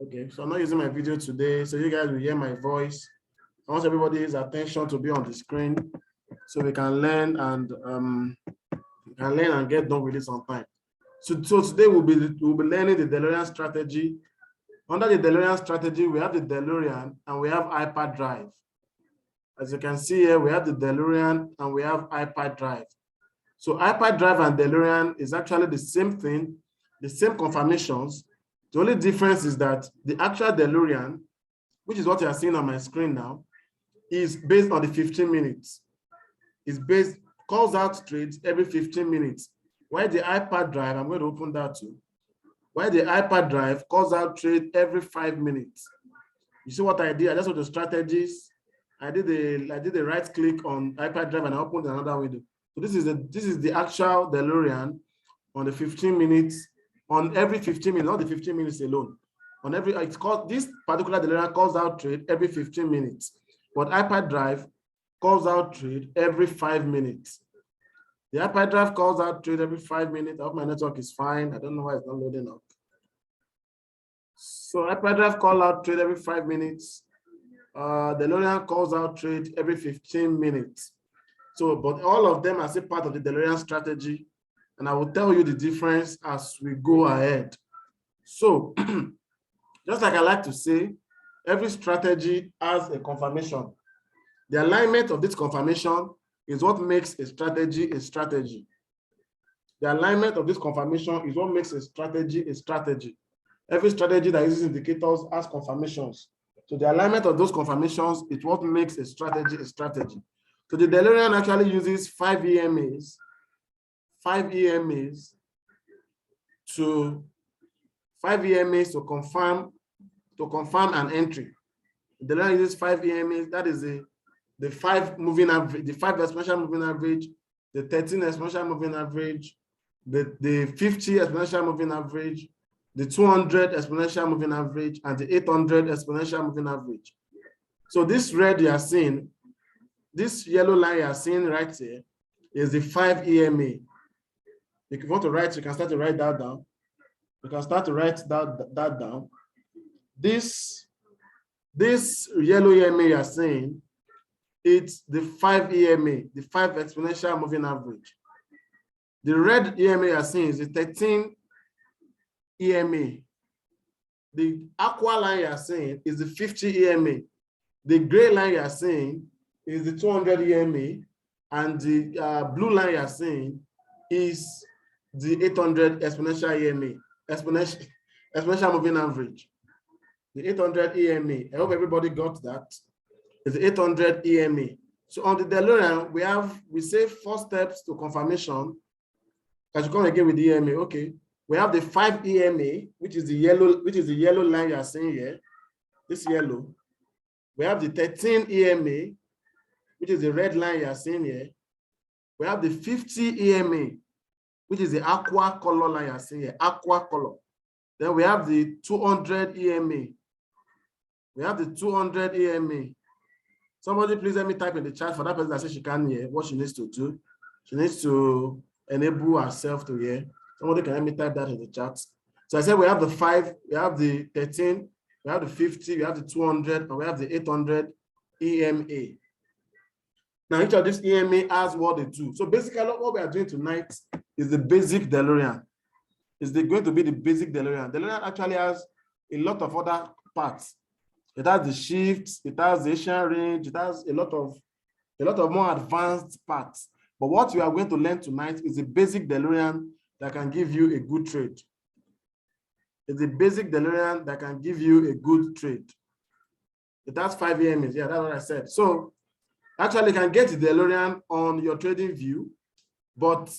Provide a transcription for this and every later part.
Okay, so I'm not using my video today, so you guys will hear my voice. I want everybody's attention to be on the screen so we can learn and get done with it on time. So today we'll be learning the Delorean strategy. Under the Delorean strategy, we have the Delorean and we have hyperdrive. As you can see here, we have the Delorean and we have hyperdrive. So hyperdrive and Delorean is actually the same thing, the same confirmations. The only difference is that the actual Delorean, which is what you are seeing on my screen now, is based on the 15 minutes. It's based, calls out trades every 15 minutes. While the hyperdrive, I'm going to open that too. While the hyperdrive calls out trade every 5 minutes. You see what I did? I just saw the strategies. I did a right click on hyperdrive and I opened another window. So this is the actual Delorean on the 15 minutes, on every 15 minutes, not the 15 minutes alone. On every, it's called, this particular Delorean calls out trade every 15 minutes, but hyperdrive calls out trade every 5 minutes. The hyperdrive calls out trade every 5 minutes. I hope my network is fine. I don't know why it's not loading up. So hyperdrive calls out trade every 5 minutes. Delorean calls out trade every 15 minutes. So, but all of them are still part of the Delorean strategy. And I will tell you the difference as we go ahead. So, just like I like to say, every strategy has a confirmation. The alignment of this confirmation is what makes a strategy a strategy. The alignment of this confirmation is what makes a strategy a strategy. Every strategy that uses indicators has confirmations. So the alignment of those confirmations is what makes a strategy a strategy. So the Delorean actually uses 5 EMAs to confirm an entry. The Delorean uses 5 EMAs. That is the 5 moving average, the 5 exponential moving average, the 13 exponential moving average, the 50 exponential moving average, the 200 exponential moving average, and the 800 exponential moving average. So this red you are seeing, this yellow line you are seeing right here is the 5 EMA. If you want to write, you can start to write that down. You can start to write that down. This yellow EMA you are seeing, it's the 5 EMA, the 5 exponential moving average. The red EMA you are seeing is the 13 EMA. The aqua line you are seeing is the 50 EMA. The gray line you are seeing is the 200 EMA, and the blue line you are seeing is the 800 exponential EMA, exponential moving average. The 800 EMA. I hope everybody got that. It's the 800 EMA. So on the Delorean, we say 4 steps to confirmation. I should come again with the EMA. Okay. We have the 5 EMA, which is the yellow line you are seeing here. This yellow. We have the 13 EMA, which is the red line you are seeing here. We have the 50 EMA, which is the aqua color line you are seeing here, aqua color. Then we have the 200 EMA. We have the 200 EMA. Somebody please let me type in the chat for that person that says she can't hear what she needs to do. She needs to enable herself to hear. Somebody can let me type that in the chat. So I said we have the 5, we have the 13, we have the 50, we have the 200, and we have the 800 EMA. Now each of these EMA has what they do. So basically what we are doing tonight is the basic Delorean. It's going to be the basic Delorean. Delorean actually has a lot of other parts. It has the shifts, it has the Asian range, it has a lot of more advanced parts. But what we are going to learn tonight is the basic Delorean that can give you a good trade. It's the basic Delorean that can give you a good trade. It has 5 EMAs. Yeah, that's what I said. So actually, you can get the Delorean on your trading view, but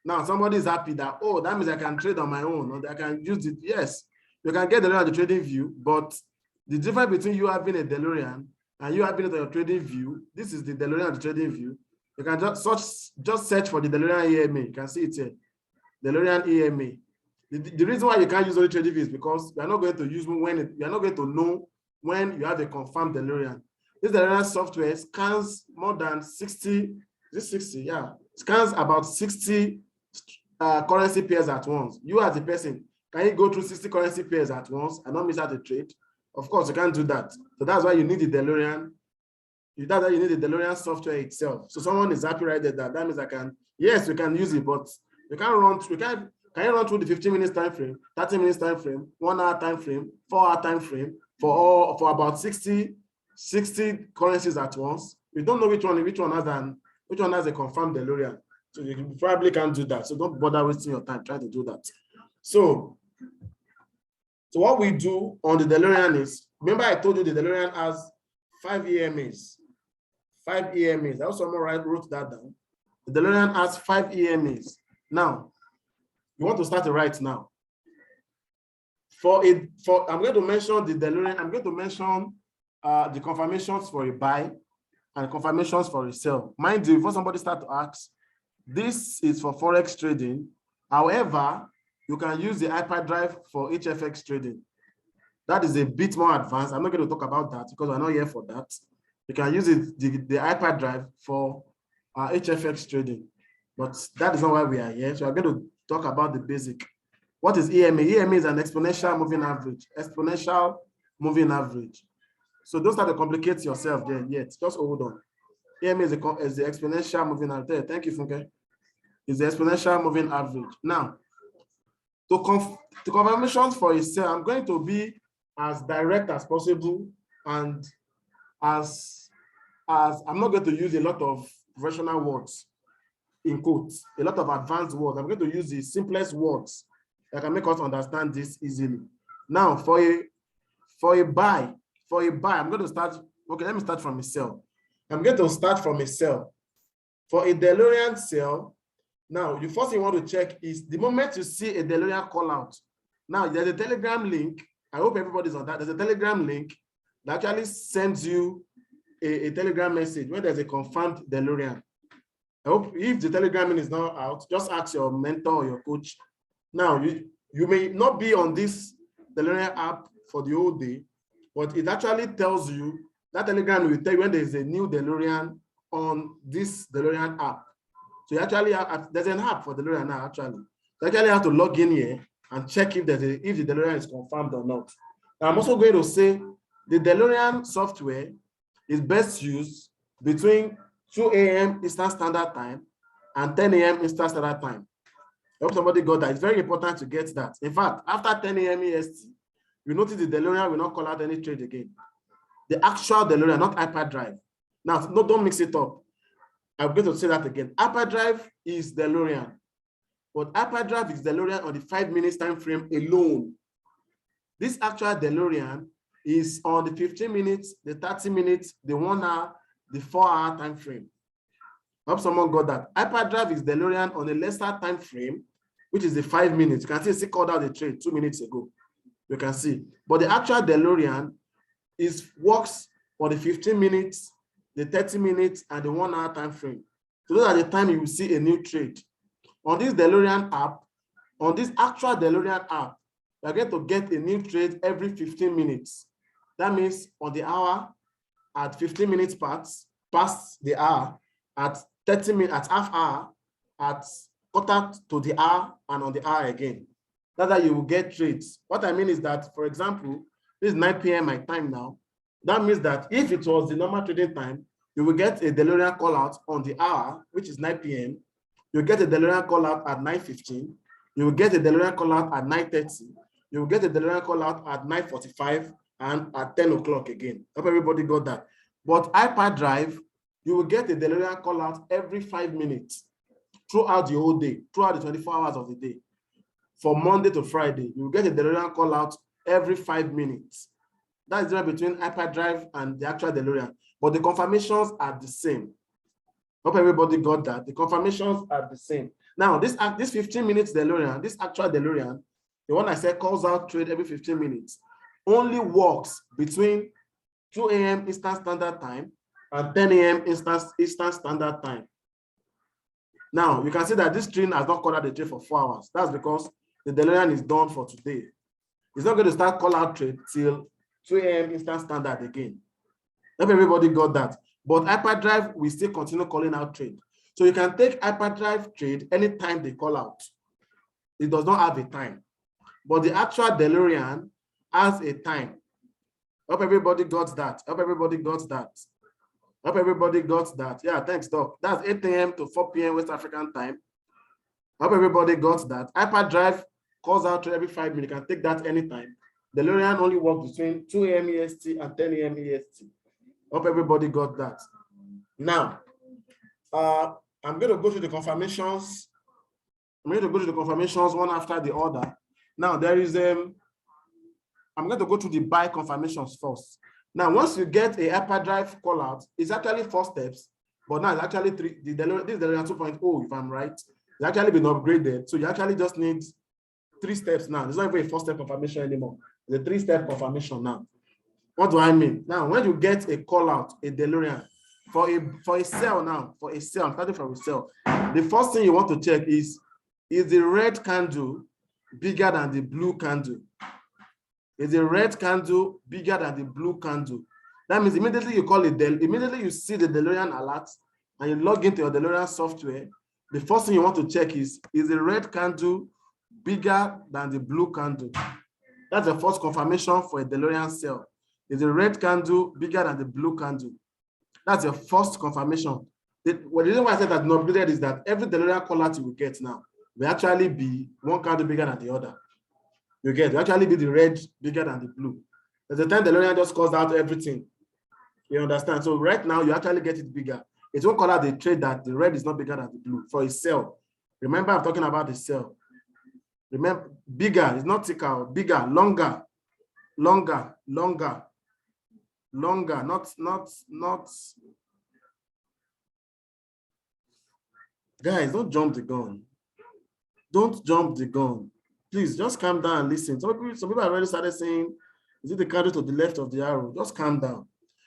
now somebody is happy that, oh, that means I can trade on my own, or I can use it. Yes, you can get the Delorean on the trading view, but the difference between you having a Delorean and you having it on your trading view, this is the Delorean on the trading view. You can just search for the Delorean EMA. You can see it here, Delorean EMA. The reason why you can't use only trading view is because you are not going to use when you are not going to know when you have a confirmed Delorean. This Delorean software scans more than 60, this 60, yeah, scans about 60 currency pairs at once. You as a person Can you go through 60 currency pairs at once and not miss out a trade? Of course, you can't do that. So that's why you need the Delorean. That's why you need the Delorean software itself. So someone is happy right there. That means I can, yes, we can use it, but you can't run through, can you run through the 15 minutes time frame, 30 minutes time frame, 1 hour time frame, 4 hour time frame for about 60 currencies at once? You don't know which one has a confirmed Delorean. So you probably can't do that. So don't bother wasting your time trying to do that. So what we do on the Delorean is, remember I told you the Delorean has 5 EMAs. 5 EMAs. I also wrote that down. The Delorean has 5 EMAs. Now, you want to start it right now. I'm going to mention the Delorean. I'm going to mention the confirmations for a buy and confirmations for a sell. Mind you, before somebody start to ask, this is for Forex trading. However, you can use the iPad drive for HFX trading. That is a bit more advanced. I'm not going to talk about that because I'm not here for that. You can use it, the iPad drive for HFX trading, but that is not why we are here. So I'm going to talk about the basic. What is EMA? EMA is an exponential moving average. Exponential moving average. So don't start to complicate yourself there yet. Just hold on. EMA is the exponential moving average. Thank you, Funke. It's the exponential moving average. Now, to confirmations for a sell, I'm going to be as direct as possible, and as I'm not going to use a lot of professional words in quotes, a lot of advanced words. I'm going to use the simplest words that can make us understand this easily. Now, for a buy, I'm going to start. Okay, let me start from a sell. I'm going to start from a sell. For a Delorean sell, now the first thing you want to check is the moment you see a Delorean call out. Now, there's a Telegram link. I hope everybody's on that. There's a Telegram link that actually sends you a Telegram message when there's a confirmed Delorean. I hope if the Telegram is not out, just ask your mentor or your coach. Now, you may not be on this Delorean app for the whole day, but it actually tells you, that Telegram will tell you when there's a new Delorean on this Delorean app. So you actually there's an app for Delorean now, actually. You actually have to log in here and check if the Delorean is confirmed or not. Now, I'm also going to say the Delorean software is best used between 2 a.m. Eastern Standard Time and 10 a.m. Eastern Standard Time. I hope somebody got that. It's very important to get that. In fact, after 10 a.m. EST, you notice the Delorean will not call out any trade again. The actual Delorean, not iPad drive. Now, no, don't mix it up. I'm going to say that again. iPad drive is Delorean, but iPad drive is Delorean on the 5 minutes time frame alone. This actual Delorean is on the 15 minutes, the 30 minutes, the 1 hour, the 4 hour time frame. I hope someone got that. iPad drive is Delorean on a lesser time frame, which is the 5 minutes. You can see called out the trade 2 minutes ago. You can see. But the actual Delorean works for the 15 minutes, the 30 minutes, and the 1 hour time frame. So those are the time you will see a new trade. On this Delorean app, on this actual Delorean app, you're going to get a new trade every 15 minutes. That means on the hour, at 15 minutes past the hour, at 30 minutes, at half hour, at quarter to the hour, and on the hour again. That's how you will get trades. What I mean is that, for example, this is 9 p.m. my time now. That means that if it was the normal trading time, you will get a Delorean call out on the hour, which is 9 p.m. You get a Delorean call out at 9:15. You will get a Delorean call out at 9:30. You will get a Delorean call out at 9:45 and at 10 o'clock again. Hope everybody got that. But iPad drive, you will get a Delorean call out every 5 minutes throughout the whole day, throughout the 24 hours of the day. For Monday to Friday, you will get a Delorean call out every 5 minutes. That is the difference between iPad drive and the actual Delorean. But the confirmations are the same. Hope everybody got that. The confirmations are the same. Now, this 15 minutes Delorean, this actual Delorean, the one I said calls out trade every 15 minutes, only works between 2 a.m. Eastern Standard Time and 10 a.m. Eastern Standard Time. Now, you can see that this train has not called out the trade for 4 hours. That's because the Delorean is done for today. It's not going to start call out trade till 2 a.m. Eastern Standard again. Hope everybody got that. But iPad drive will still continue calling out trade. So you can take iPad drive trade anytime they call out. It does not have a time. but the actual Delorean has a time. Hope everybody got that. Hope everybody got that. Hope everybody got that. Yeah, thanks, Doc. That's 8 a.m. to 4 p.m. West African time. Hope everybody got that. Hyperdrive calls out to every 5 minutes. You can take that anytime. DeLorean only works between 2 a.m. EST and 10 a.m. EST. Hope everybody got that. Now, I'm going to go to the confirmations. I'm going to go to the confirmations one after the other. Now, there is I'm going to go to the buy confirmations first. Now, once you get a hyperdrive call out, it's actually 4 steps, but now it's actually 3. This is DeLorean 2.0, if I'm right. It's actually been upgraded. So you actually just need 3 steps now. It's not even a 4-step confirmation anymore. It's a 3-step confirmation now. What do I mean? Now, when you get a call out, a DeLorean, for a sell now, for a sell, I'm starting from a sell. The first thing you want to check is the red candle bigger than the blue candle? Is the red candle bigger than the blue candle? That means immediately you call it, immediately you see the DeLorean alert and you log into your DeLorean software, the first thing you want to check is the red candle bigger than the blue candle? That's the first confirmation for a DeLorean sell. Is the red candle bigger than the blue candle? That's your first confirmation. The reason why I said that not upgraded is that every DeLorean call out you will get now will actually be one candle bigger than the other. You get, it will actually be the red bigger than the blue. There's a time DeLorean just calls out everything. You understand? So right now you actually get it bigger. It won't call out the trade that the red is not bigger than the blue for a sell. Remember, I'm talking about the sell. Remember, bigger is not thicker, bigger, longer, longer, longer, longer, not. Guys, don't jump the gun. Don't jump the gun. Please just calm down and listen. Some people have already started saying, is it the candle to the left of the arrow? Just calm down.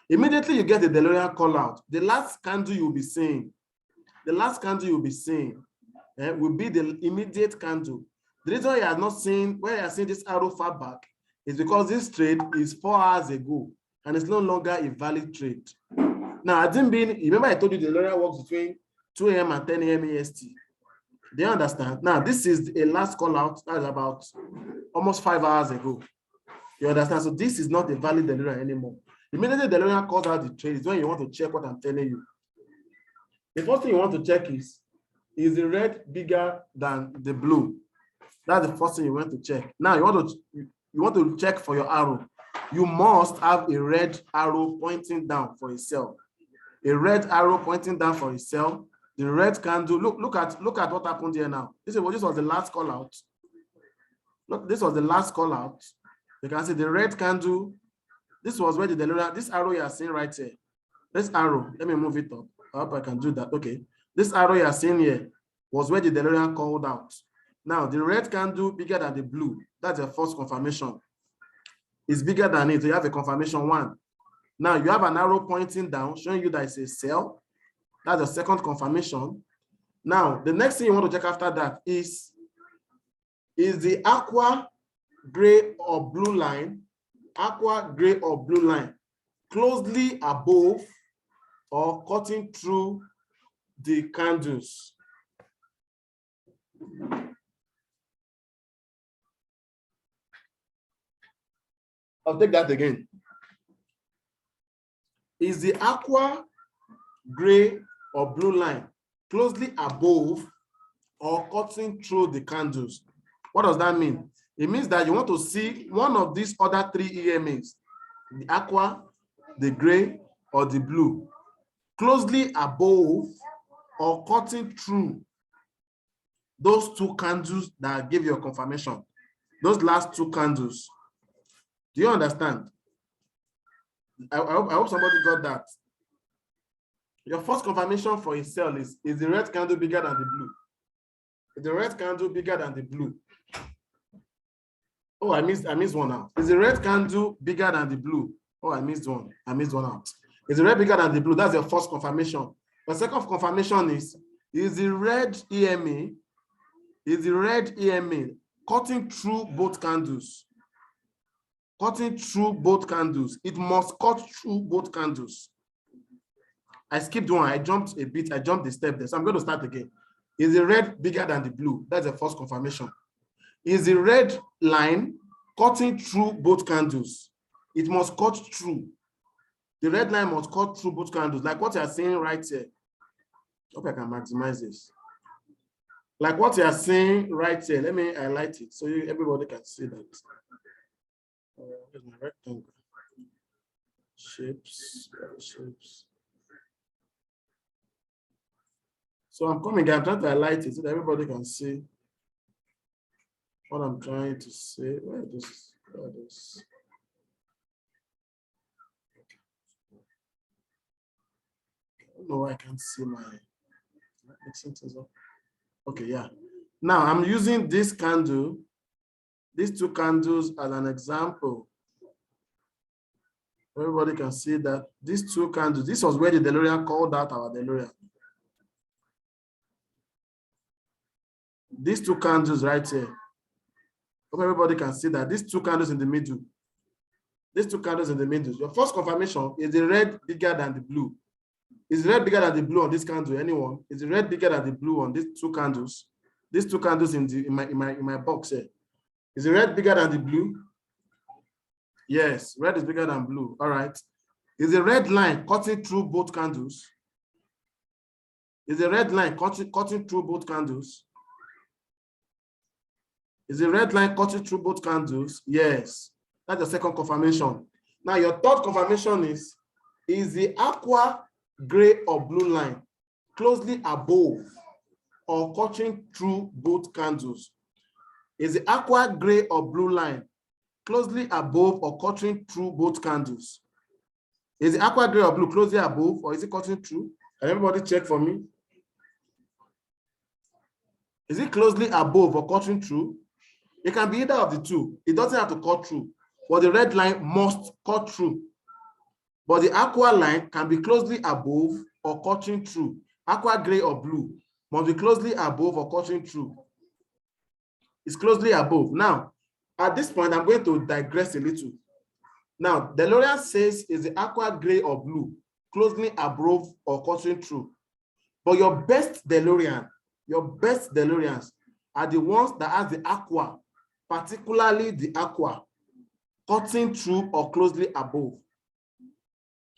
Immediately you get the DeLorean call out. The last candle you'll be seeing, will be the immediate candle. The reason you are not seeing, where you are seeing this arrow far back, is because this trade is 4 hours ago and it's no longer a valid trade. Now, I didn't mean, remember I told you the DeLorean works between 2 a.m. and 10 a.m. EST. Do you understand? Now, this is a last call out. That's about almost 5 hours ago. You understand? So this is not a valid DeLorean anymore. Immediately the DeLorean calls out the trade is when you want to check what I'm telling you. The first thing you want to check is the red bigger than the blue? That's the first thing you want to check. Now you want to check for your arrow. You must have a red arrow pointing down for a sell. A red arrow pointing down for a sell. The red candle. Look at what happened here now. This was the last call out. Look, this was the last call out. You can see the red candle. This was where the DeLorean, this arrow you are seeing right here. This arrow, let me move it up. I hope I can do that. Okay. This arrow you are seeing here was where the DeLorean called out. Now, the red candle bigger than the blue. That's the first confirmation. It's bigger than it. So you have a confirmation 1. Now, you have an arrow pointing down, showing you that it's a sell. That's the second confirmation. Now, the next thing you want to check after that is the aqua, gray, or blue line, closely above or cutting through the candles. I'll take that again. Is the aqua, gray, or blue line closely above or cutting through the candles? What does that mean? It means that you want to see one of these other 3 EMAs, the aqua, the gray, or the blue, closely above or cutting through those 2 candles that give you a confirmation, those last 2 candles. Do you understand? I hope somebody got that. Your first confirmation for a sell is the red candle bigger than the blue? Is the red candle bigger than the blue? Oh, I missed one out. Is the red candle bigger than the blue? Oh, I missed one out. Is the red bigger than the blue? That's your first confirmation. The second confirmation is the red EMA, cutting through both candles? Cutting through both candles. It must cut through both candles. I skipped one. I jumped a bit. I jumped the step there. So I'm going to start again. Is the red bigger than the blue? That's the first confirmation. is the red line cutting through both candles. It must cut through. The red line must cut through both candles, like what you are seeing right here. Hope I can maximize this. Like what you are seeing right here. Let me highlight it so everybody can see that. Where's my rectangle? Shapes. So I'm coming, I'm trying to highlight it so that everybody can see what I'm trying to say. Where is this? I don't know why I can't see my sentences up. Okay, yeah. Now I'm using this candle, these two candles as an example. Everybody can see that these two candles, this was where the Delorean called out our Delorean. These two candles right here. Hope everybody can see that these two candles in the middle. These two candles in the middle. Your first confirmation is the red bigger than the blue. Is the red bigger than the blue on this candle? Anyone? Is the red bigger than the blue on these two candles? These two candles in my box here. Is the red bigger than the blue? Yes, red is bigger than blue. All right. Is the red line cutting through both candles? Is the red line cutting through both candles? Is the red line cutting through both candles? Yes. That's the second confirmation. Now your third confirmation is the aqua, gray, or blue line closely above or cutting through both candles? Is the aqua, gray, or blue line closely above or cutting through both candles? Is the aqua, gray, or blue closely above, or is it cutting through? Can everybody check for me? Is it closely above or cutting through? It can be either of the two. It doesn't have to cut through, but the red line must cut through. But the aqua line can be closely above or cutting through. Aqua, gray, or blue must be closely above or cutting through. It's closely above. Now, at this point, I'm going to digress a little. Now, Delorean says is the aqua, gray, or blue closely above or cutting through. But your best Deloreans are the ones that have the aqua, particularly the aqua, cutting through or closely above.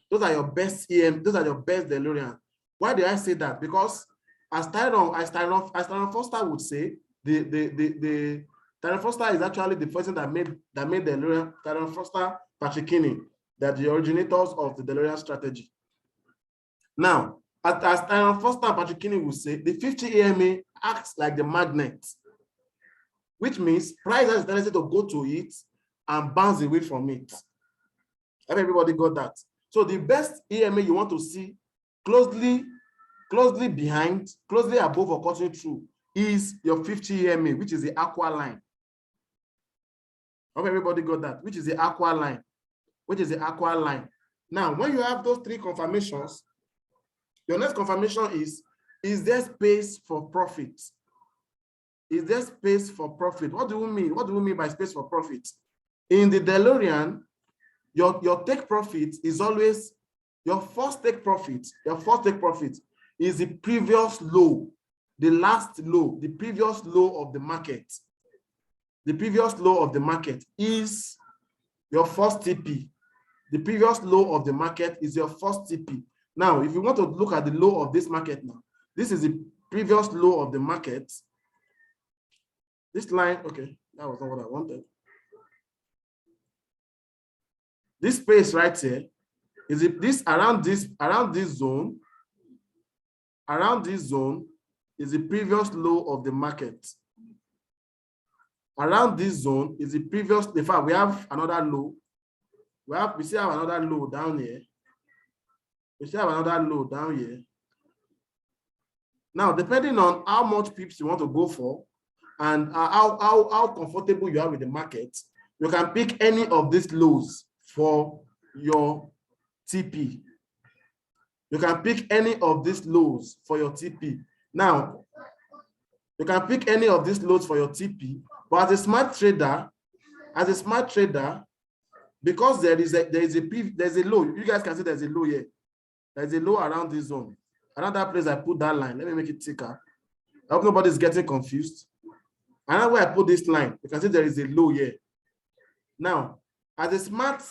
Those are your best those are your best Delorean. Why did I say that? Because as Tyron Foster would say, Tyron Foster is actually the person that made Delorean. Tyron Foster, Patrick Kinney, that the originators of the Delorean strategy. Now, as Tyron Foster and Patrick Kinney would say, the 50 EMA acts like the magnet, which means price has a tendency to go to it and bounce away from it. Have everybody got that? So the best EMA you want to see closely behind, closely above or cutting through is your 50 EMA, which is the aqua line. Have everybody got that? Which is the aqua line. Which is the aqua line. Now, when you have those three confirmations, your next confirmation is there space for profit? Is there space for profit? What do we mean? What do we mean by space for profit? In the Delorean, your take profit is always your first take profit. Your first take profit is the previous low, the last low, the previous low of the market. The previous low of the market is your first TP. The previous low of the market is your first TP. Now, if you want to look at the low of this market now, this is the previous low of the market. This line, okay, that was not what I wanted. This space right here is this around this zone is the previous low of the market. Around this zone is the previous. In fact, we have another low. We still have another low down here. We still have another low down here. Now, depending on how much pips you want to go for and how comfortable you are with the market, you can pick any of these lows for your TP. You can pick any of these lows for your TP. Now, you can pick any of these lows for your TP, but as a smart trader, because there's a low, you guys can see there's a low here. There's a low around this zone. Another place I put that line. Let me make it thicker. I hope nobody's getting confused. Another way I put this line, you can see there is a low here. Now, as a smart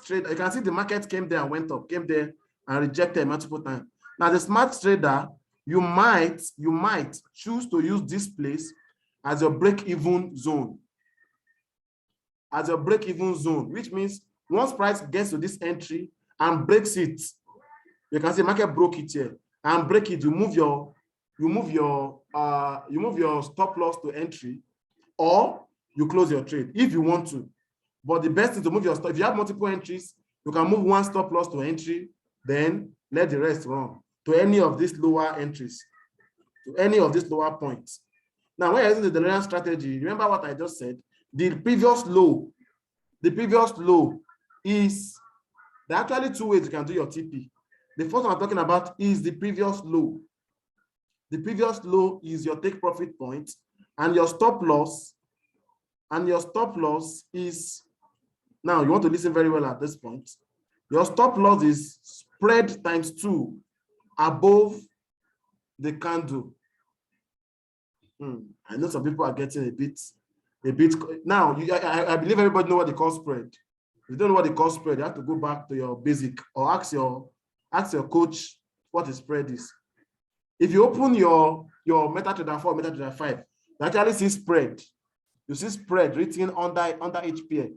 trader, you can see the market came there and went up, came there and rejected multiple times. Now, the smart trader, you might choose to use this place as a break-even zone. As a break-even zone, which means once price gets to this entry and breaks it, you can see market broke it here and break it. You move your stop loss to entry, or you close your trade if you want to. But the best is to move your stop. If you have multiple entries, you can move one stop loss to entry, then let the rest run to any of these lower entries, to any of these lower points. Now, when you're using the Delorean strategy, remember what I just said. The previous low is, there are actually two ways you can do your TP. The first one I'm talking about is the previous low. The previous low is your take profit point, and your stop loss is, now you want to listen very well at this point. Your stop loss is spread times 2 above the candle. I know some people are getting a bit. Now, I believe everybody knows what they call spread. If you don't know what they call spread, you have to go back to your basic or ask your coach what a spread is. If you open your MetaTrader 4, MetaTrader 5, you actually see spread. You see spread written under each pair.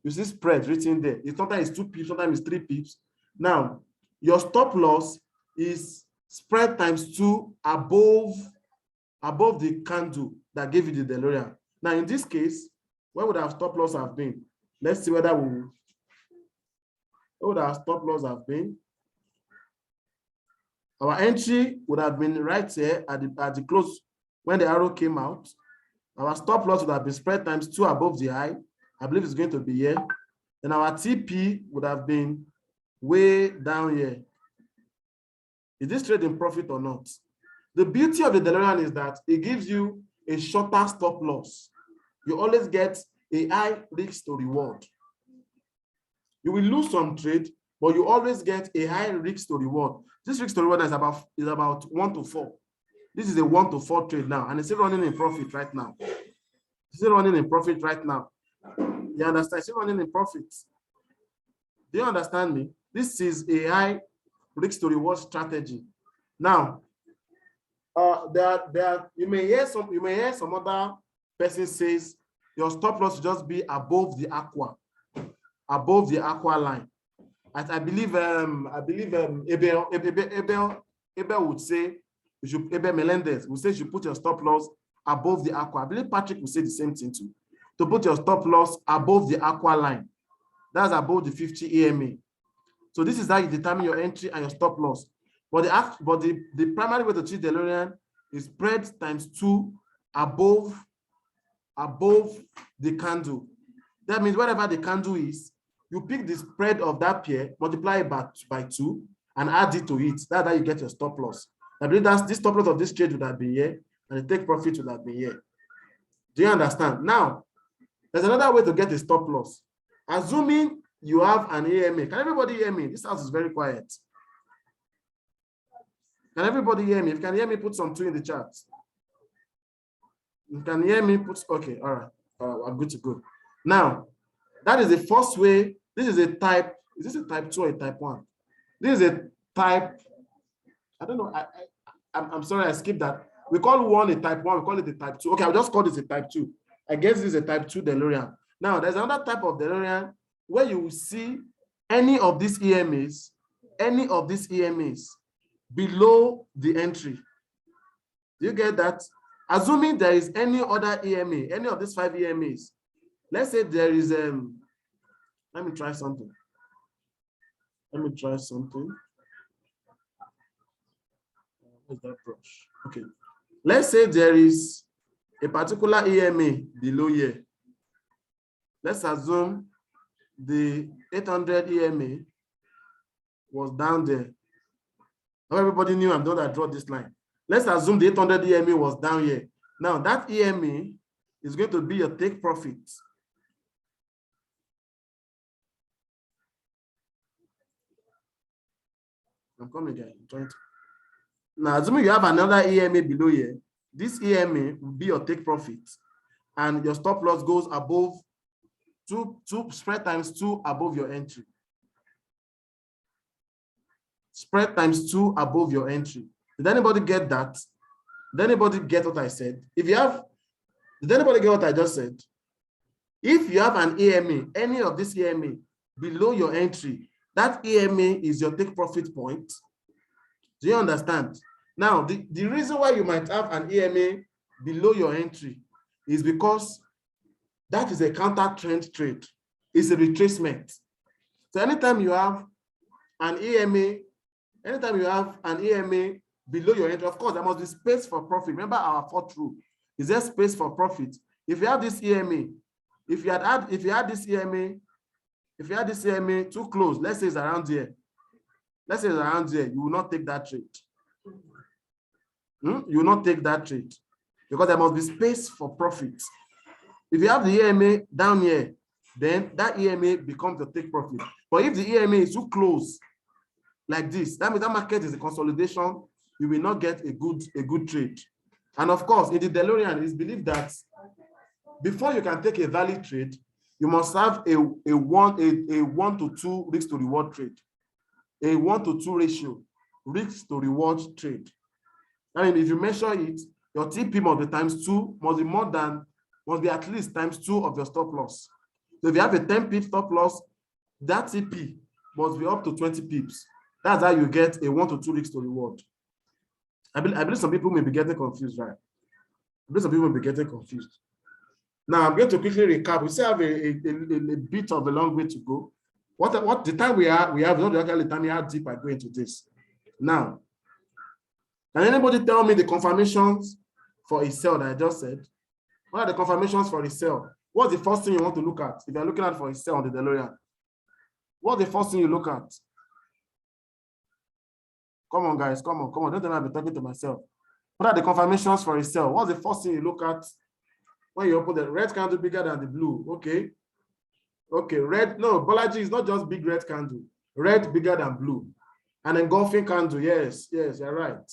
You see spread written there. Sometimes it's 2 pips, sometimes it's 3 pips. Now, your stop loss is spread times 2 above the candle that gave you the Delorean. Now, in this case, where would our stop loss have been? Let's see where would our stop loss have been? Our entry would have been right here at the close when the arrow came out. Our stop loss would have been spread times 2 above the high. I believe it's going to be here. Then our TP would have been way down here. Is this trade in profit or not? The beauty of the Delorean is that it gives you a shorter stop loss. You always get a high risk to reward. You will lose some trade, but you always get a high risk to reward. This risk to reward is about 1 to 4. This is a 1 to 4 trade now, and it's still running in profit right now. It's still running in profit right now. You understand? It's still running in profit. Do you understand me? This is a high risk to reward strategy. Now, you may hear some other person says your stop loss should just be above the aqua line. As I believe Abel would say, Abel Melendez would say you should put your stop loss above the aqua. I believe Patrick would say the same thing too. To put your stop loss above the aqua line. That's above the 50 EMA. So this is how you determine your entry and your stop loss. But the primary way to treat Delorean is spread times 2 above the candle. That means whatever the candle is, you pick the spread of that pair, multiply it by 2, and add it to it. That's how you get your stop loss. I believe this stop loss of this trade would have been here, and the take profit would have been here. Do you understand? Now, there's another way to get a stop loss. Assuming you have an AMA. Can everybody hear me? This house is very quiet. Can everybody hear me? If you can hear me, put some 2 in the chat. You can hear me, okay, all right. I'm good to go. Now, that is the first way. This is a type. Is this a type 2 or a type 1? This is a type, I don't know. I'm sorry, I skipped that. We call one a type 1, we call it a type 2. Okay, I'll just call this a type 2. I guess this is a type 2 Delorean. Now, there's another type of Delorean where you will see any of these EMAs below the entry. Do you get that? Assuming there is any other EMA, any of these 5 EMAs, let's say there is, let me try something. Where's that brush? Okay. Let's say there is a particular EMA below here. Let's assume the 800 EMA was down there. Now everybody knew I'm the one that draw this line. Let's assume the 800 EMA was down here. Now that EMA is going to be your take profit. I'm coming again. Now assuming you have another EMA below here, this EMA will be your take profit, and your stop loss goes above two spread times 2 above your entry. Spread times 2 above your entry. Did anybody get that? Did anybody get what I said? If you have, did anybody get what I just said? If you have an EMA, any of this EMA below your entry, that EMA is your take profit point. Do you understand? Now, the reason why you might have an EMA below your entry is because that is a counter trend trade. It's a retracement. So anytime you have an EMA, below your entry, of course, there must be space for profit. Remember our fourth rule. Is there space for profit? If you have this EMA, if you had this EMA too close, let's say it's around here. Let's say it's around here, you will not take that trade. You will not take that trade because there must be space for profit. If you have the EMA down here, then that EMA becomes the take profit. But if the EMA is too close, like this, that means that market is a consolidation. You will not get a good trade. And of course, in the Delorean, it's believed that before you can take a valid trade, you must have a 1 to 2 risk to reward trade, a 1 to 2 ratio risk to reward trade. I mean, if you measure it, your TP must be times 2, must be at least times 2 of your stop loss. So if you have a 10 pip stop loss, that TP must be up to 20 pips. That's how you get a 1 to 2 risk to reward. I believe some people may be getting confused, right? I believe some people may be getting confused. Now I'm going to quickly recap. We still have a bit of a long way to go. What the time we have not actually tell me how deep I go into this. Now, can anybody tell me the confirmations for a sell that I just said? What are the confirmations for a sell? What's the first thing you want to look at if you're looking at for a sell on the Delorean? What's the first thing you look at? Come on, guys, come on. Don't tell me I've been talking to myself. What are the confirmations for a sell? What's the first thing you look at when you open the red candle bigger than the blue? Okay. Okay, red. No, Bolaji is not just big red candle. Red bigger than blue. An engulfing candle. Yes, you're right.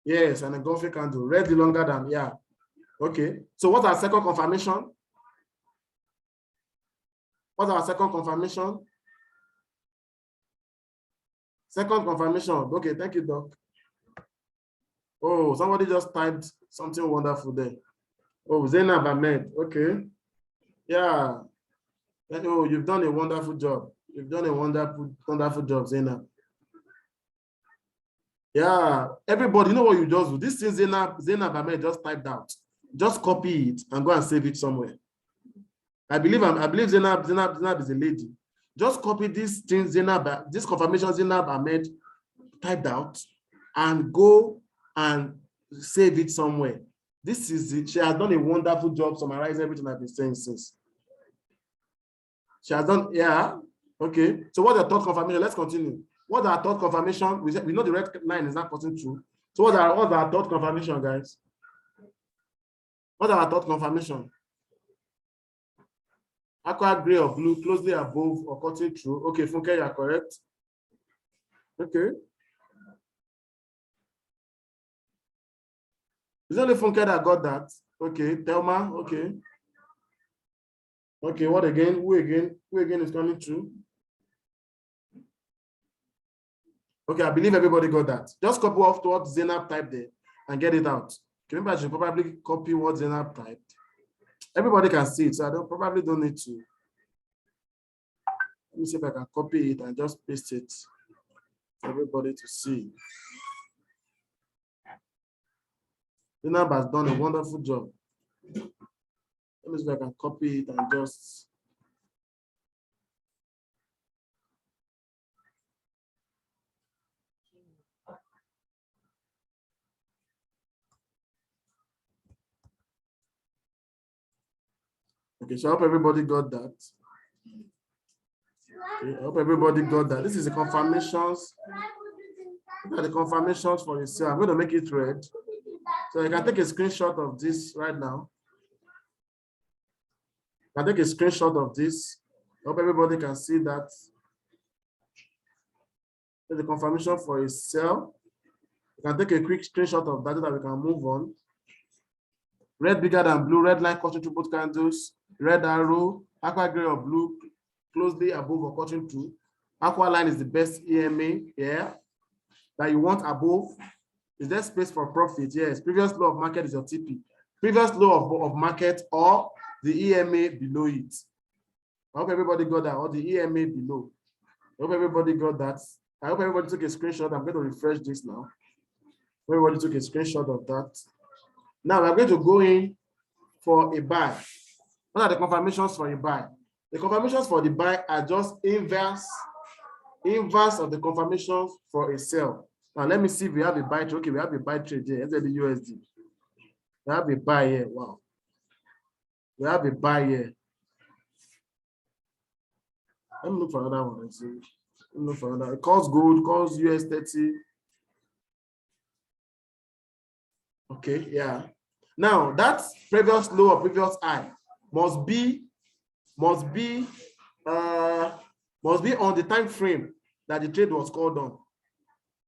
Yes, an engulfing candle. Red longer than, yeah. Okay. So what's our second confirmation? What's our second confirmation? Second confirmation. Okay, thank you, Doc. Oh, somebody just typed something wonderful there. Oh, Zainab Ahmed. Okay. Yeah. Oh, you've done a wonderful job. You've done a wonderful job, Zainab. Yeah. Everybody, you know what you just do? This thing Zainab Ahmed just typed out. Just copy it and go and save it somewhere. I believe Zainab is a lady. Just copy this thing, this confirmation Zainab Ahmed typed out and go and save it somewhere. This is it. She has done a wonderful job summarizing everything I've been saying since. She has done, yeah. Okay. So what's the third confirmation? Let's continue. What's our third confirmation? We know the red line is not cutting through. So what's our third confirmation, guys? What's our third confirmation? Aqua gray or blue closely above or cutting through. Okay, Funke, you are correct. Okay. It's only Funke that got that. Okay, Thelma, okay. Okay, what again? Who again? Who again is coming through? Okay, I believe everybody got that. Just copy off to what Zainab typed there and get it out. Remember, I should probably copy what Zainab typed. Everybody can see it, so I probably don't need to. Let me see if I can copy it and just paste it for everybody to see. Zainab has done a wonderful job. Let me see if I can copy it and just. Okay, so I hope everybody got that. Okay, I hope everybody got that. This is the confirmations. These are the confirmations for yourself. I'm going to make it red. So you can take a screenshot of this right now. I take a screenshot of this. I hope everybody can see that. The confirmation for a sell. You can take a quick screenshot of that so that we can move on. Red bigger than blue, red line cutting through both candles, red arrow, aqua gray or blue, closely above or cutting through. Aqua line is the best EMA here that you want above. Is there space for profit? Yes. Previous low of market is your TP. Previous low of market or the EMA below it. I hope everybody got that, or the EMA below. I hope everybody got that. I hope everybody took a screenshot. I'm going to refresh this now. Everybody took a screenshot of that. Now we're going to go in for a buy. What are the confirmations for a buy? The confirmations for the buy are just inverse of the confirmations for a sell. Now let me see if we have a buy trade. Okay, we have a buy trade here. Let's say the USD. We have a buy here. Wow. We have a buy here. Let me look for another one and see. Let me look for another. It calls gold, calls US 30. Okay, yeah. Now that previous low or previous high must be on the time frame that the trade was called on.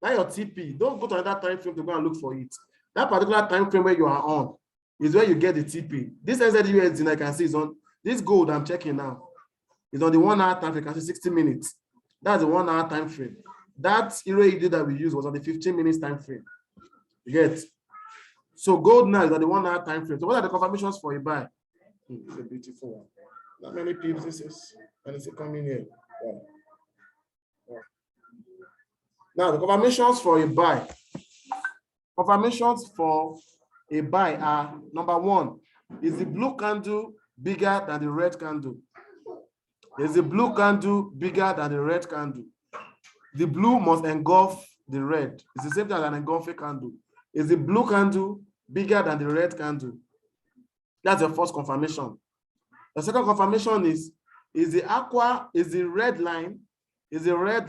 Now your TP, don't go to another time frame to go and look for it. That particular time frame where you are on is where you get the TP. This NZUSD I can see is on this gold I'm checking now. Is on the 1 hour time frame. You can see 60 minutes. That's the 1 hour time frame. That EUD that we used was on the 15 minutes time frame. You get. So gold now is on the 1 hour time frame. So what are the confirmations for a buy? It's a beautiful one. Not many pips this is, and it's coming here. Yeah. Yeah. Now the confirmations for a buy. Confirmations for a buy are: number one, is the blue candle bigger than the red candle? Is the blue candle bigger than the red candle? The blue must engulf the red. It's the same thing as an engulfing candle. Is the blue candle bigger than the red candle? That's the first confirmation. The second confirmation is the red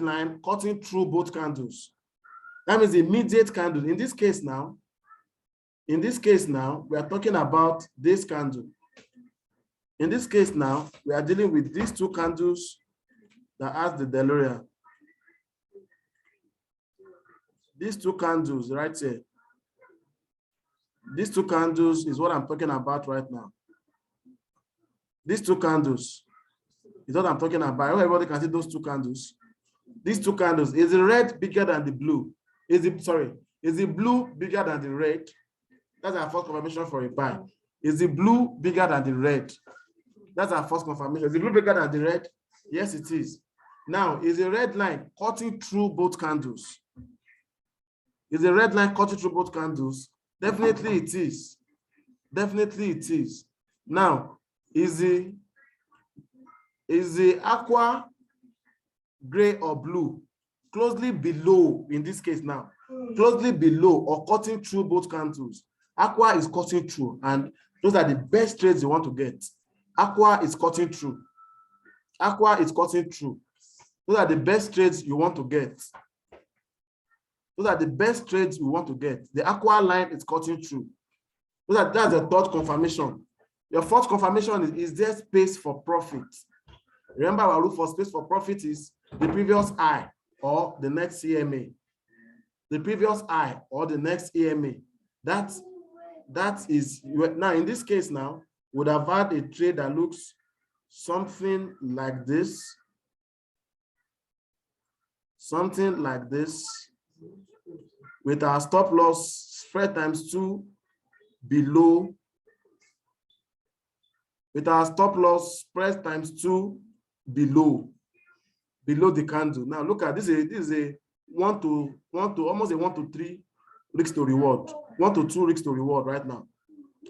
line cutting through both candles? That means the immediate candle. In this case now, we are talking about this candle. In this case now, we are dealing with these two candles that has the Delorean. These two candles right here. These two candles is what I'm talking about right now. These two candles is what I'm talking about. Everybody can see those two candles. These two candles. Is the red bigger than the blue? Is the blue bigger than the red? That's our first confirmation for a buy. Is the blue bigger than the red? That's our first confirmation. Is the blue bigger than the red? Yes, it is. Now, is the red line cutting through both candles? Is the red line cutting through both candles? Definitely it is. Definitely it is. Now, is the aqua gray or blue closely below, in this case now, closely below or cutting through both candles? Aqua is cutting through, and those are the best trades you want to get. Aqua is cutting through. Aqua is cutting through. Those are the best trades you want to get. Those are the best trades you want to get. The aqua line is cutting through. That's the third confirmation. Your fourth confirmation is there space for profit? Remember, our rule for space for profit is the previous high or the next EMA. The previous high or the next EMA. That is, now in this case now, would have had a trade that looks something like this. Something like this, with our stop loss spread times 2 below, with our stop loss spread times 2 below the candle. Now look at this. This is a 1 to almost a 1 to 3 risks to reward, 1 to 2 risks to reward right now.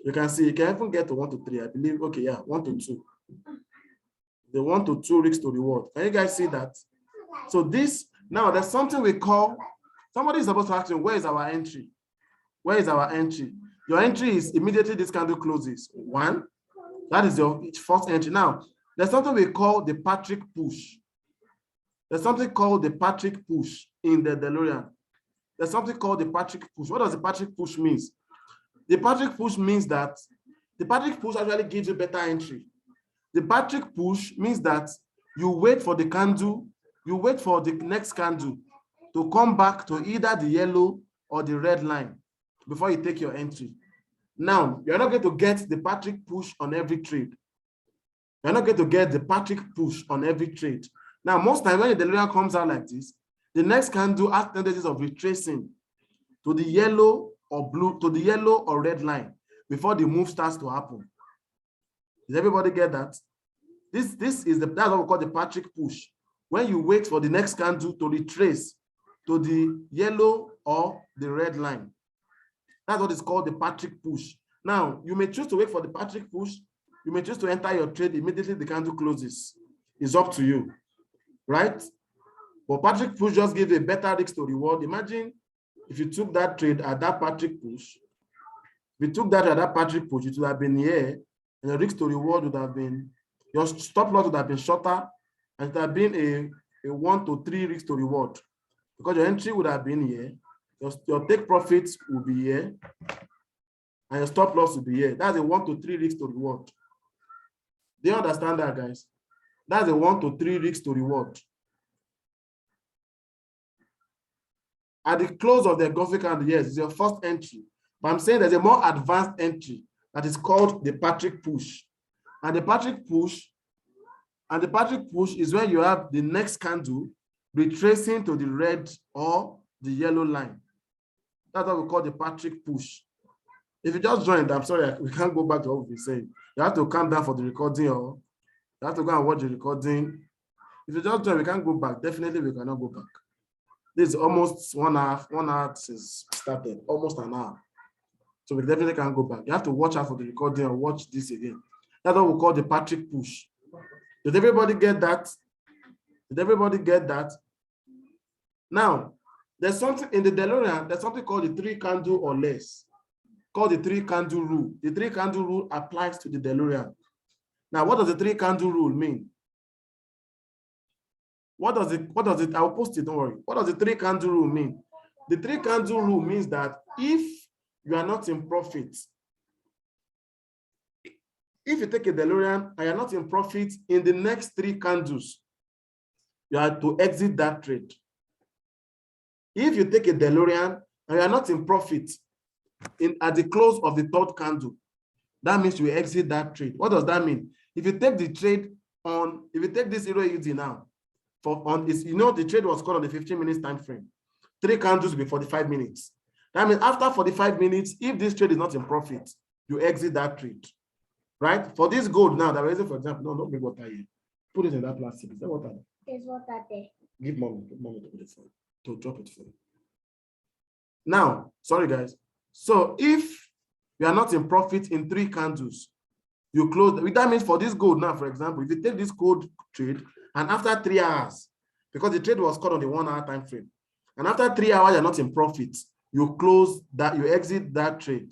You can see you can even get to 1 to 3, I believe. Okay, yeah, 1 to 2. The 1 to 2 risks to reward. Can you guys see that? So this, now there's something we call, somebody is supposed to ask me, where is our entry? Where is our entry? Your entry is immediately this candle closes. 1, that is your first entry. Now, there's something we call the Patrick push. There's something called the Patrick push in the Delorean. There's something called the Patrick push. What does the Patrick push mean? The Patrick push means that the Patrick push actually gives you better entry. The Patrick push means that you wait for the candle, you wait for the next candle to come back to either the yellow or the red line before you take your entry. Now, you're not going to get the Patrick push on every trade. You're not going to get the Patrick push on every trade. Now, most times when the Delorean comes out like this, the next candle has tendencies of retracing to the yellow or blue, to the yellow or red line before the move starts to happen. Does everybody get that? That's what we call the Patrick push. When you wait for the next candle to retrace to the yellow or the red line. That's what is called the Patrick push. Now, you may choose to wait for the Patrick push. You may choose to enter your trade immediately the candle closes. It's up to you, right? But Patrick push just gives a better risk to reward. Imagine if you took that trade at that Patrick push. If you took that at that Patrick push, it would have been here, and the risk to reward would have been, your stop loss would have been shorter, and it would have been a 1 to 3 risk to reward. Because your entry would have been here, your take profits will be here, and your stop loss will be here. That's a 1 to 3 risk to reward. Do you understand that, guys? That's a 1 to 3 risk to reward. At the close of the engulfing candle, yes, it's your first entry. But I'm saying there's a more advanced entry that is called the Patrick push. And the Patrick push is when you have the next candle retracing to the red or the yellow line. That's what we call the Patrick push. If you just joined, I'm sorry, we can't go back to what we've been saying. You have to calm down for the recording, or you have to go and watch the recording. If you just join, we can't go back. Definitely, we cannot go back. This is almost 1 hour since started, almost an hour. So we definitely can't go back. You have to watch out for the recording and watch this again. That's what we call the Patrick push. Did everybody get that? Did everybody get that? Now, there's something in the Delorean, there's something called the 3 candle or less, called the 3 candle rule. The 3 candle rule applies to the Delorean. Now, what does the 3 candle rule mean? What does it, I'll post it, don't worry. What does the 3 candle rule mean? The 3 candle rule means that if you are not in profit, if you take a Delorean and you're not in profit in the next 3 candles, you have to exit that trade. If you take a Delorean and you're not in profit at the close of the 3rd candle, that means you exit that trade. What does that mean? If you take the trade on, if you take this 0 UD now, the trade was called on the 15 minutes time frame. 3 candles will be 45 minutes. That means after 45 minutes, if this trade is not in profit, you exit that trade, right? For this gold now, that is, for example, no, don't bring water here. Put it in that plastic. Is there water? There's water there. Give mommy to put it for, to drop it for you. Now, sorry guys. So if you are not in profit in 3 candles, you close. That means for this gold now, for example, if you take this gold trade and after 3 hours, because the trade was caught on the 1 hour time frame, and after 3 hours you're not in profit, you close that, you exit that trade.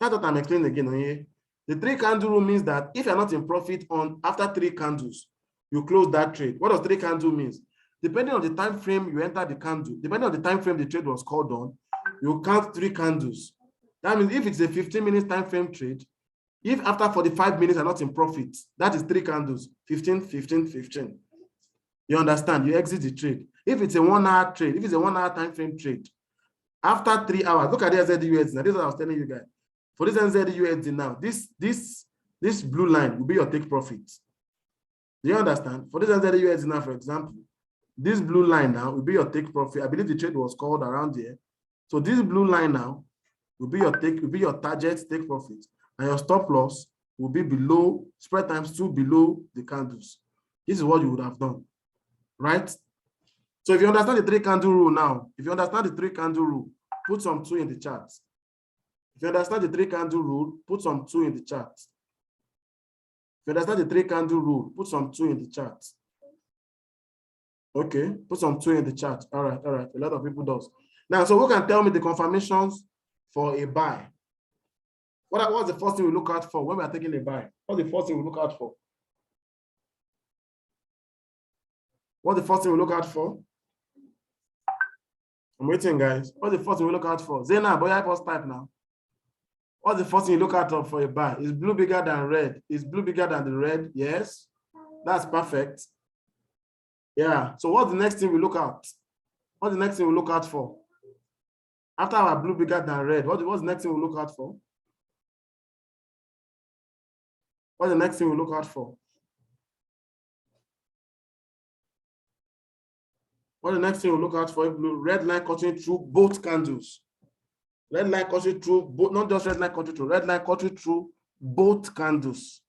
That's what I'm explaining again here. The 3 candle rule means that if you're not in profit on after 3 candles, you close that trade. What does 3 candle means? Depending on the time frame you enter the candle, depending on the time frame the trade was called on, you count 3 candles. That means if it's a 15 minutes time frame trade, if after 45 minutes are not in profit, that is 3 candles, 15, 15, 15. You understand? You exit the trade. If it's a 1 hour trade, if it's a 1 hour time frame trade, after 3 hours, look at the NZUSD now. This is what I was telling you guys. For this NZUSD now, this blue line will be your take profit. Do you understand? For this NZUSD now, for example, this blue line now will be your take profit. I believe the trade was called around here. So this blue line now will be your target take profit, and your stop loss will be below, spread times 2 below the candles. This is what you would have done, right? So if you understand the 3 candle rule now, if you understand the 3 candle rule, put some 2 in the chart. If you understand the 3 candle rule, put some 2 in the chart. If you understand the 3 candle rule, put some 2 in the chart. Okay, put some 2 in the chart. All right. A lot of people does. Now, so who can tell me the confirmations for a buy? What's the first thing we look out for when we are taking a buy? What's the first thing we look out for? What's the first thing we look out for? I'm waiting, guys. What's the first thing we look out for? Zena, boy, I first type now. What's the first thing you look out for a buy? Is blue bigger than red? Is blue bigger than the red? Yes. That's perfect. Yeah. So what's the next thing we look at? What's the next thing we look out for? After our blue bigger than red, what's the next thing we look out for? What's the next thing we look out for? What's the next thing we look out for? Red line cutting through both candles. Red line cutting through both, not just red line cutting through, red line cutting through both candles,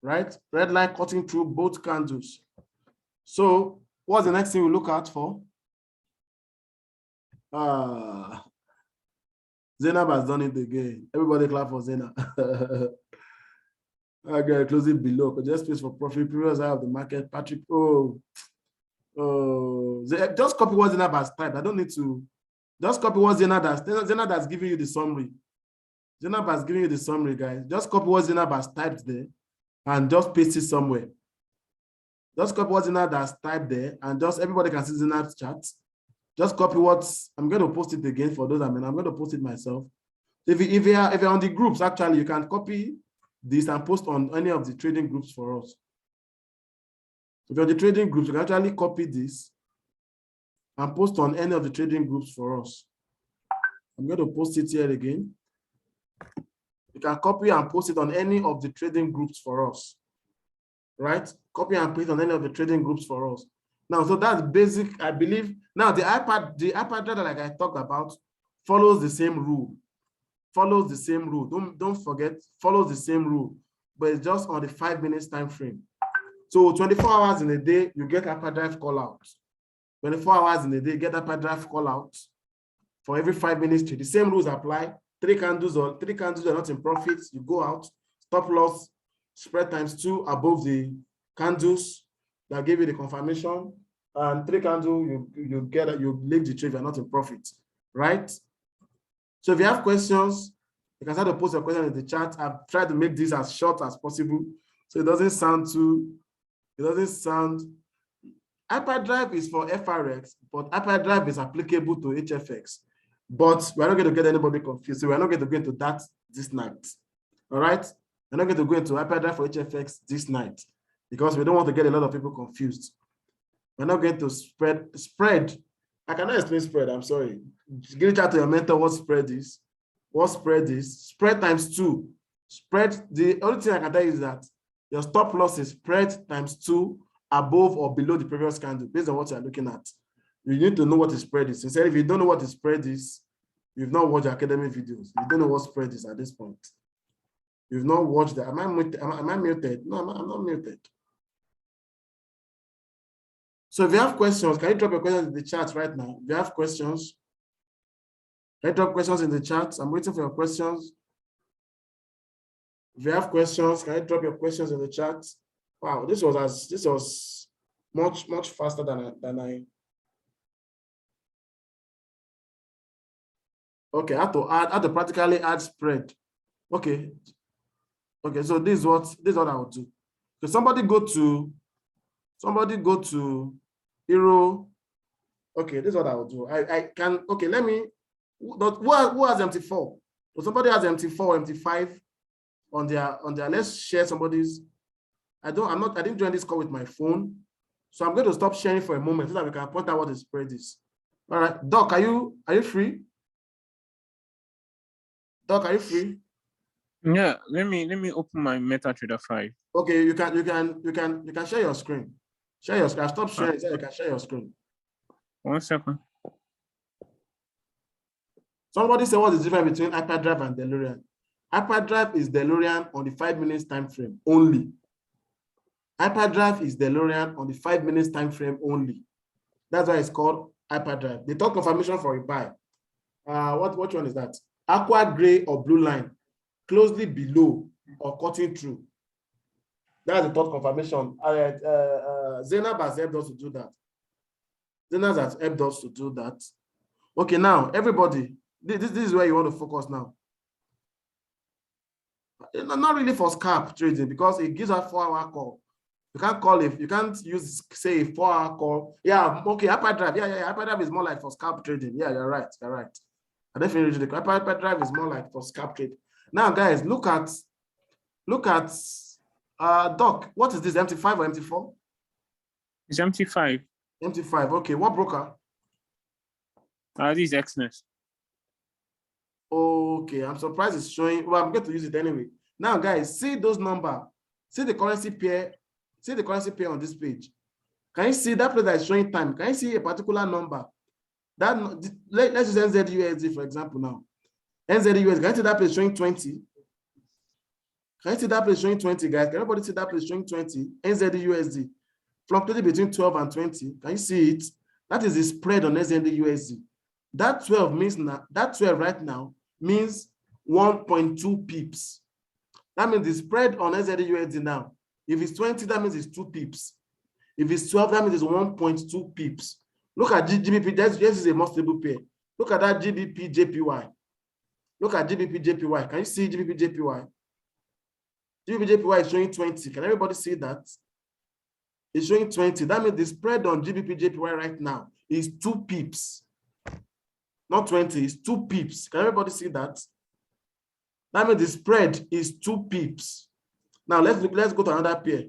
right? Red line cutting through both candles. So what's the next thing we look out for? Zainab has done it again. Everybody clap for Zainab. Okay, close it below. Just space for profit. Previous high of the market. Patrick. Just copy what Zainab has typed. I don't need to. Just copy what Zainab has given you the summary. Zainab has given you the summary, guys. Just copy what Zainab has typed there and just paste it somewhere. Just copy what Zainab has typed there and just everybody can see Zainab's chat. Just copy what I'm going to post it again for those. I'm going to post it myself. If you're on the groups, actually, you can copy this and post on any of the trading groups for us. If you're on the trading groups, you can actually copy this and post on any of the trading groups for us. I'm going to post it here again. You can copy and post it on any of the trading groups for us, right? Copy and paste on any of the trading groups for us. Now, so that's basic, I believe. Now, the iPad driver, like I talked about, follows the same rule. Follows the same rule. Don't forget, follows the same rule, but it's just on the 5 minutes time frame. So 24 hours in a day, you get hyperdrive call out. 24 hours in a day, get hyperdrive call out for every 5 minutes trade. The same rules apply. Three candles are not in profits. You go out, stop loss, spread times 2 above the candles that give you the confirmation, and 3 candles you leave the trade. You're not in profit, right? So if you have questions, you can start to post your question in the chat. I've tried to make this as short as possible, so it doesn't sound too. Hyperdrive is for FRX, but hyperdrive is applicable to HFX. But we're not going to get anybody confused. So we're not going to go into that this night. All right? We're not going to go into hyperdrive for HFX this night because we don't want to get a lot of people confused. We're not going to spread. I cannot explain spread. I'm sorry. Give it out to your mentor what spread is. What spread is? Spread times 2. Spread, the only thing I can tell you is that your stop loss is spread times 2 above or below the previous candle based on what you're looking at. You need to know what the spread is. Instead, if you don't know what the spread is, you've not watched the academic videos. You don't know what spread is at this point. You've not watched that. Am I muted? No, I'm not muted. So if you have questions, can you drop your questions in the chat right now? If you have questions, can you drop questions in the chat? I'm waiting for your questions. If you have questions, can you drop your questions in the chat? Wow, this was much faster than I. Okay, I have to practically add spread. Okay, so this is what I would do. So somebody go to Hero. Okay, this is what I will do. I can, okay, let me, who has MT4? So somebody has MT4, MT5 on their, let's share somebody's. I didn't join this call with my phone. So I'm going to stop sharing for a moment so that we can point out what the spread is. All right, Doc, are you free? Doc, are you free? Yeah, let me open my MetaTrader 5. Okay, you can share your screen. Share your screen. Stop sharing so you can share your screen. 1 second. Somebody say what is the difference between hyperdrive and Delorean? Hyperdrive is Delorean on the 5 minutes time frame only. Hyperdrive is Delorean on the 5 minutes time frame only. That's why it's called hyperdrive. They talk confirmation for a buy. What one is that? Aqua gray or blue line closely below or cutting through. That's the third confirmation. Zainab has helped us to do that. Zainab has helped us to do that. Okay, now everybody, this is where you want to focus now. Not really for scalp trading because it gives a 4-hour call. You can't call it. You can't use say a 4-hour call. Yeah, okay. Hyperdrive. Yeah. Hyperdrive is more like for scalp trading. Yeah, you're right. I definitely hyperdrive is more like for scalp trade. Now, guys, look at Doc. What is this? MT5 or MT4? It's MT5. MT5. Okay. What broker? This is Exness. Okay, I'm surprised it's showing. Well, I'm going to use it anyway. Now, guys, see those numbers. See the currency pair. See the currency pair on this page. Can you see that place that is showing time? Can you see a particular number? That let's use NZUSD for example now. NZUSD, can you see that place showing 20? Can you see that place showing 20, guys? Can everybody see that place showing 20? NZUSD. Fluctuating between 12 and 20. Can you see it? That is the spread on NZUSD. That 12 means now, that 12 right now means 1.2 pips. That means the spread on NZUSD now. If it's 20, that means it's 2 pips. If it's 12, that means it's 1.2 pips. Look at GBP, this is a more stable pair. Look at that GBP JPY. Look at GBP JPY. Can you see GBP JPY? GBP JPY is showing 20. Can everybody see that? It's showing 20. That means the spread on GBP JPY right now is 2 pips. Not 20, it's 2 pips. Can everybody see that? That means the spread is 2 pips. Now let's go to another pair.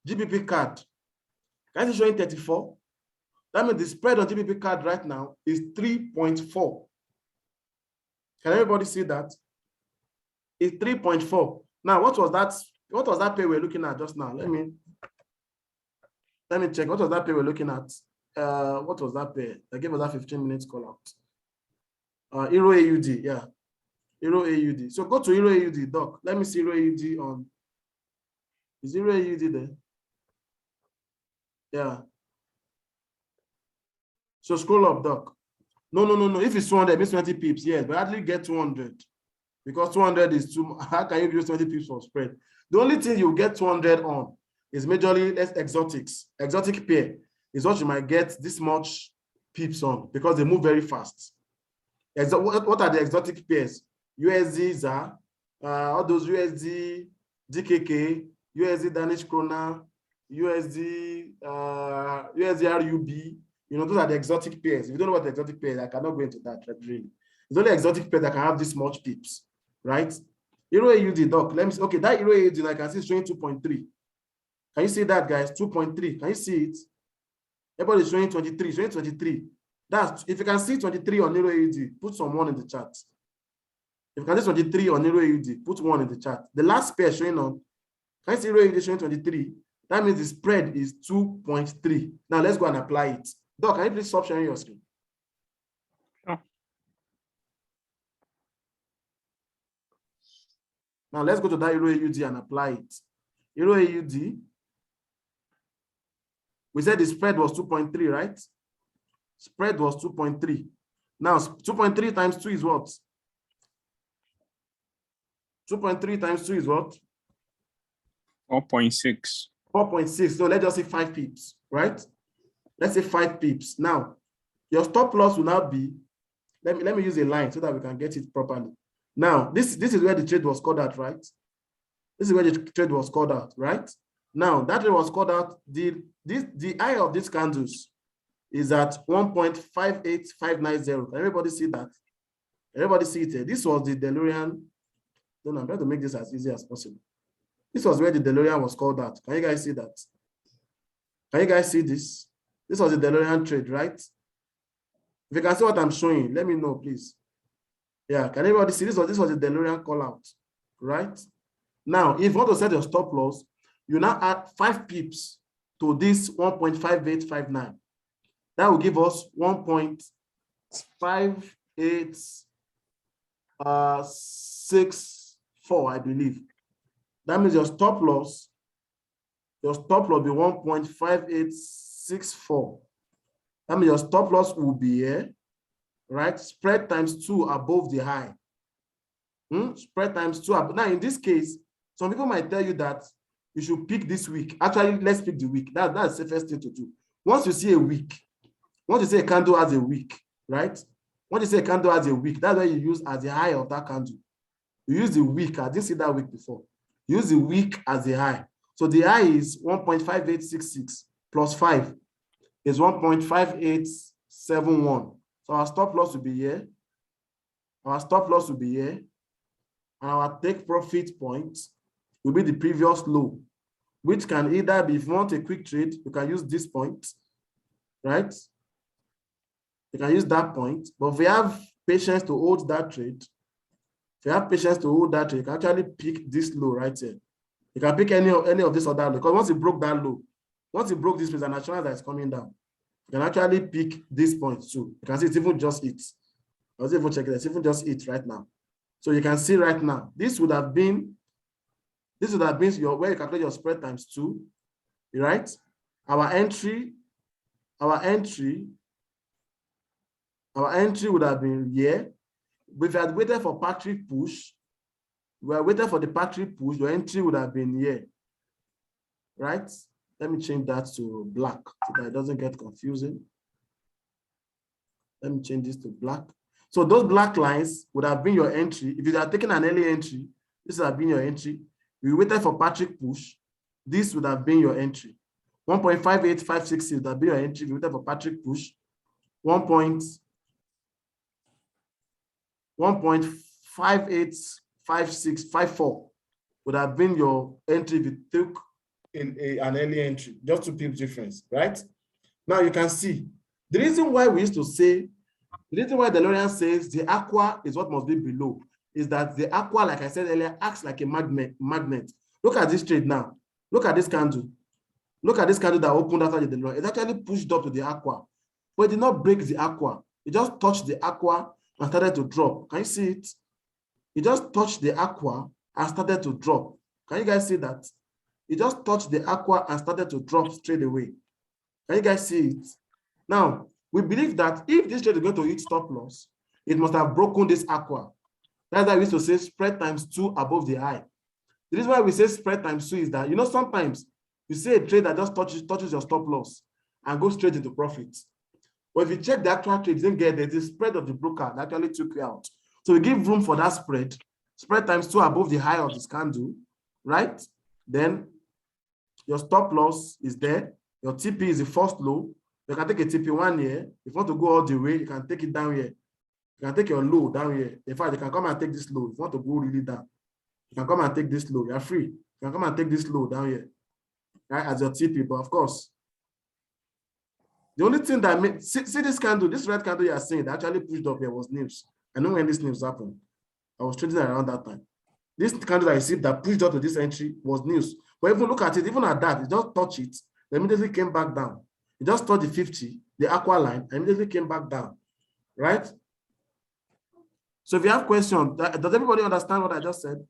GBP card. Can you see showing 34? That means the spread on GBP card right now is 3.4. Can everybody see that? It's 3.4. Now, what was that pair we're looking at just now? Let me check. What was that pair we're looking at? What was that pair? I gave us that 15 minutes call out. Euro AUD, yeah. Euro AUD. So go to Euro AUD, Doc. Let me see Euro AUD on. Is Euro AUD there? Yeah. So scroll up, Doc. No. If it's 200, it means 20 pips. Yes, but hardly get 200 because 200 is too. How can you use 20 pips for spread? The only thing you get 200 on is majorly less exotics. Exotic pair is what you might get this much pips on because they move very fast. What are the exotic pairs? USD ZAR, all those USD DKK, USD Danish krona, USD RUB. You know, those are the exotic pairs. If you don't know what the exotic pairs, I cannot go into that, really. It's only exotic pairs that can have this much pips, right? Euro AUD, Doc. Let me see. Okay, that Euro AUD, I can see showing 2.3. Can you see that, guys? 2.3. Can you see it? Everybody's showing 23. Showing 23. That's if you can see 23 on Euro AUD, put some 1 in the chat. If you can see 23 on Euro AUD, put 1 in the chat. The last pair showing on, can you see Euro AUD showing 23? That means the spread is 2.3. Now let's go and apply it. Doc, can you please stop sharing your screen? Sure. Now let's go to that Euro AUD and apply it. Euro AUD, we said the spread was 2.3, right? Spread was 2.3. Now 2.3 times 2 is what? 2.3 times 2 is what? 4.6. 4.6. So let's just say 5 pips, right? Let's say 5 pips. Now, your stop loss will now be, let me use a line so that we can get it properly. Now, this is where the trade was called out, right? This is where the trade was called out, right? Now, that trade was called out. The high of these candles is at 1.58590. Can everybody see that? Everybody see it here. This was the Delorean. No, I'm trying to make this as easy as possible. This was where the Delorean was called out. Can you guys see that? Can you guys see this? This was the Delorean trade, right? If you can see what I'm showing, let me know, please. Yeah, can everybody see this? This was the Delorean call out, right? Now, if you want to set your stop loss, you now add 5 pips to this 1.5859. That will give us 1.5864, I believe. That means your stop loss be 1.5864. That means your stop loss will be here, right? Spread times 2 above the high. Spread times 2. Now, in this case, some people might tell you that you should pick this week. Actually, let's pick the week. That's the safest thing to do. Once you see a week, once you say a candle has a week, right? Once you say a candle has a week, that's what you use as the high of that candle. You use the week. I didn't see that week before. Use the week as the high. So the high is 1.5866 plus 5 is 1.5871. So our stop loss will be here. Our stop loss will be here. And our take profit point will be the previous low, which can either be, if you want a quick trade, you can use this point, right? You can use that point. But if you have patience to hold that trade, you can actually pick this low right here. You can pick any of this other low, because once you broke that low, once you broke this, there's an assurance that is coming down. You can actually pick this point too. You can see it's even just it. I was even checking, it's even just it right now. So you can see right now, this would have been your where you calculate your spread times 2, right? Our entry would have been here. If you had waited for Patrick push, we are waiting for the Patrick push, your entry would have been here, right? Let me change that to black so that it doesn't get confusing. Let me change this to black. So those black lines would have been your entry. If you had taken an early entry, this would have been your entry. We waited for Patrick push. This would have been your entry. 1.58566 would have been your entry. We waited for Patrick push. 1.585654 would have been your entry if you took an early entry, just 2 pips difference, right? Now you can see the reason why we used to say, the reason why Delorean says the aqua is what must be below is that the aqua, like I said earlier, acts like a magnet. Look at this trade now. Look at this candle. Look at this candle that opened after the Delorean. It actually pushed up to the aqua, but it did not break the aqua. It just touched the aqua and started to drop. Can you see it? It just touched the aqua and started to drop. Can you guys see that? It just touched the aqua and started to drop straight away. Can you guys see it? Now, we believe that if this trade is going to hit stop loss, it must have broken this aqua. That's why we used to say spread times 2 above the high. The reason why we say spread times 2 is that, you know, sometimes you see a trade that just touches your stop loss and goes straight into profits. But if you check the actual trade, you didn't get the spread of the broker that actually took you out. So we give room for that spread times 2 above the high of this candle, right? Then your stop loss is there. Your TP is the first low. You can take a TP 1 here. If you want to go all the way, you can take it down here. You can take your low down here. In fact, you can come and take this low. If you want to go really down, you can come and take this low. You're free. You can come and take this low down here, right, as your TP. But of course, the only thing that made, see this candle, this red candle you are seeing that actually pushed up here was news. I know when this news happened. I was trading around that time. This candle that I see that pushed up to this entry was news. But even look at it, even at that, it just touched it. It immediately came back down. It just touched the 50, the aqua line, and immediately came back down, right? So if you have questions, does everybody understand what I just said?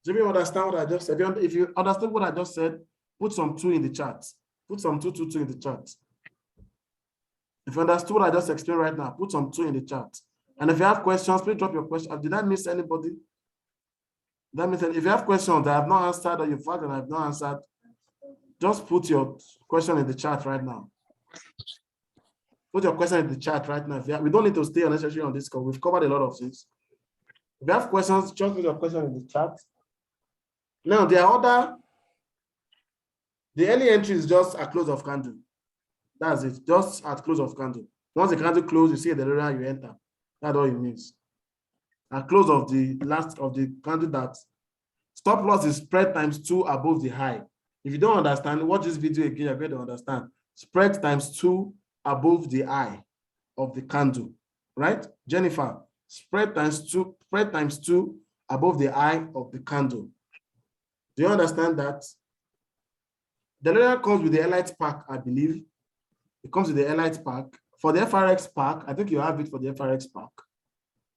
Does everybody understand what I just said? If you understand what I just said, put some 2 in the chat. Put some 2 in the chat. If you understood what I just explained right now, put some 2 in the chat. And if you have questions, please drop your question. Did I miss anybody? That means if you have questions that I have not answered or you felt that I have not answered, just put your question in the chat right now. Put your question in the chat right now. We don't need to stay unnecessarily on this call. We've covered a lot of things. If you have questions, just put your question in the chat. Now, the early entry is just at close of candle. That's it, just at close of candle. Once the candle closes, you see the area you enter. That's all it means. At close of the last of the candle, that stop loss is spread times 2 above the high. If you don't understand, watch this video again, you're going to understand. Spread times 2 above the high of the candle, right? Jennifer, spread times 2 above the high of the candle. Do you understand that? The Delorean comes with the Elite pack, I believe. It comes with the Elite pack. For the FRX pack, I think you have it for the FRX pack.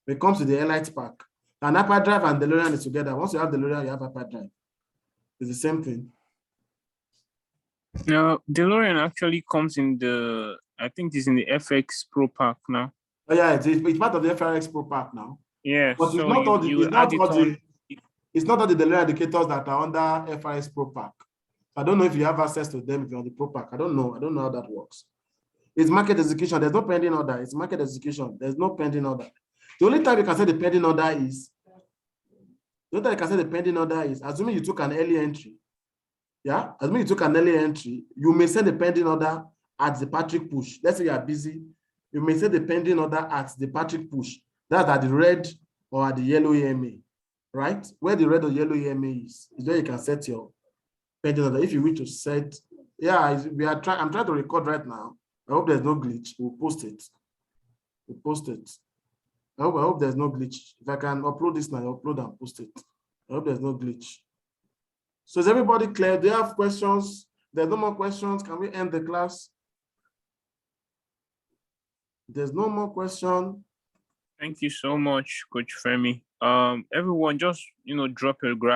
It comes with the Elite pack. And hyperdrive and Delorean is together. Once you have Delorean, you have hyperdrive. It's the same thing. Now, Delorean actually comes in the, I think it's in the FX Pro pack now. Oh yeah, it's part of the FRX Pro pack now. Yeah, but so it's not all the, it's not all the Delorean indicators that are under FRX Pro pack. I don't know if you have access to them if you're on the Pro pack. I don't know how that works. It's market execution. There's no pending order. It's market execution. There's no pending order. The only time you can say the pending order is, assuming you took an early entry. Yeah, assuming you took an early entry, you may send the pending order at the Patrick push. Let's say you are busy. You may send the pending order at the Patrick push. That's at the red or at the yellow EMA, right? Where the red or yellow EMA is where you can set your pending order. If you wish to set, yeah, I'm trying to record right now. I hope there's no glitch. We'll post it. I hope there's no glitch. If I can upload this now, I'll upload and post it. I hope there's no glitch. So is everybody clear? Do you have questions? There's no more questions. Can we end the class? There's no more question. Thank you so much, Coach Femi. Everyone, just drop your graph.